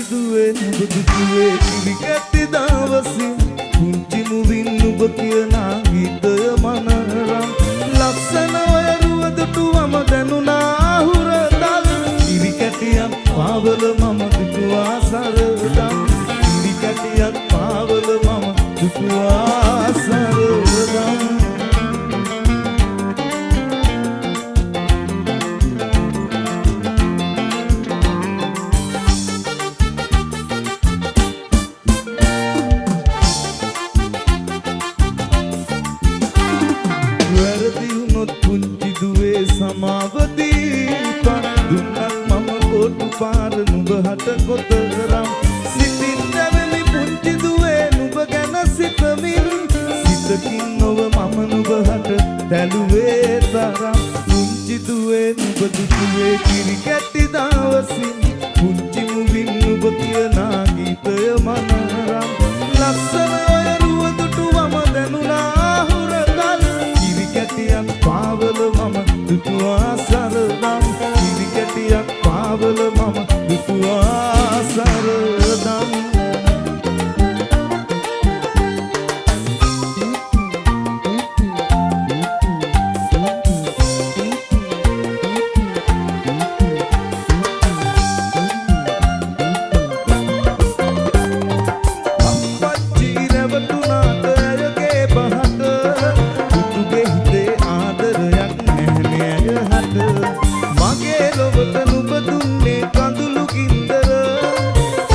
දුවේ නුඹ දුවේ කිරි කැටි දවසින් පුංචි මුවින් නුඹ කියනා ගීතය මනරම් ලස්සන ඔය රුවදුටුවම දැනුණා හුරතල් කිරි කැටියක් පාවල මම දුටුවා සරදම් කිරි කැටියක් පාවල මම දුටුවා සරදම් සමාවදීපා දුන්නත් මම කොටු පාර නුඹ හට කොතරම් සිතින් දැවෙමි පුංචි දුවේ නුඹ ගැන සිතමින් සිතකින් නොව මම නුඹ හට දැලුවේ තරම් පුංචි දුවේ නුඹ දුවේ කිරි කැටි දවසින් පුංචි මුවින් නුඹ කියනා ගීතය මනරම් ලස්සන ඔය රුවදුටුවම දැනුණා හුරතල් කිරි කැටියක් පාවල මම දුටුවා සරදම් කිරි කැටියක් පාවල මම දුටුවා සරදම් අප්පච්චි රැවටුණාට ඇයගේ බහට පුතුගේ හිතේ ආදරයක් මගේ ලොවට නුඹ දුන්නේ කඳුළු ගින්දර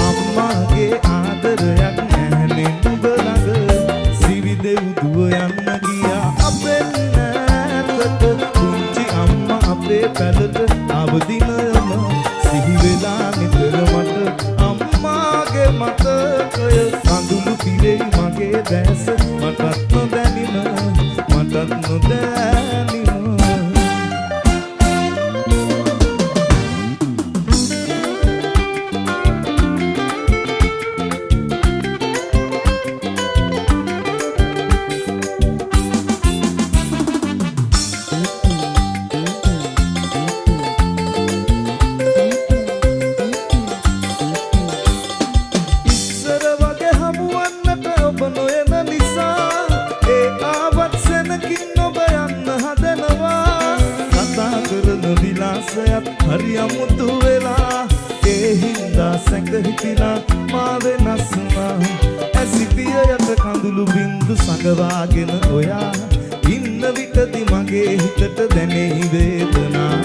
අම්මාගේ ආදරයක් නැහැනේ නුඹ ළඟ සිරි දෙව්දුව යන්න ගියා අපෙන් නැතට පුංචි අම්මා අපේ පැලට අවදිනයම සිහි වෙලා නිතර මට අම්මාගේ මතකය කඳුළු පිරෙයි මගේ දැස මටත් නොදැනින හරි අමුතු වෙලා ඒ හින්දා සැක හිතිලා මා වෙනස් වුණා ඇසිපිය යට කඳුළු බින්දු සඟවාගෙන ඔයා ඉන්න විටදි මගේ හිතට දැනෙහි වේදනා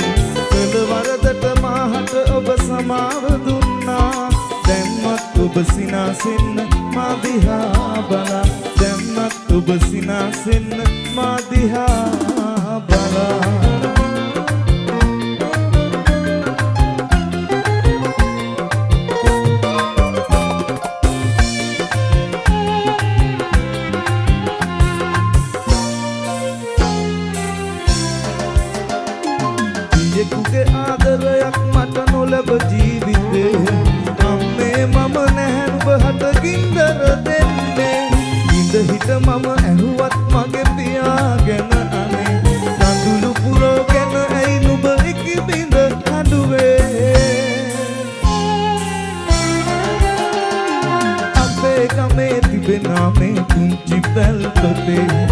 කළ වරදට මාහට ඔබ සමාව දුන්නා දැන්වත් ඔබ සිනාසෙන්න මා දිහා බලා දැන්වත් ඔබ සිනාසෙන්න මා දිහා බලා යෙකුගේ ආදරයක් මට නොලැබ ජීවිතේ අම්මේ මම නැහැ නුඹ හට ගින්දර දෙන්නේ ඉඳ හිට මම ඇහුවත් මගේ පියා ගැන අනේ කඳුළු පුරෝගෙන ඇයි නුඹ ඉකිබිඳ හඬුවේ අපේ ගමේ තිබෙනා මේ පුංචි පැල්පතේ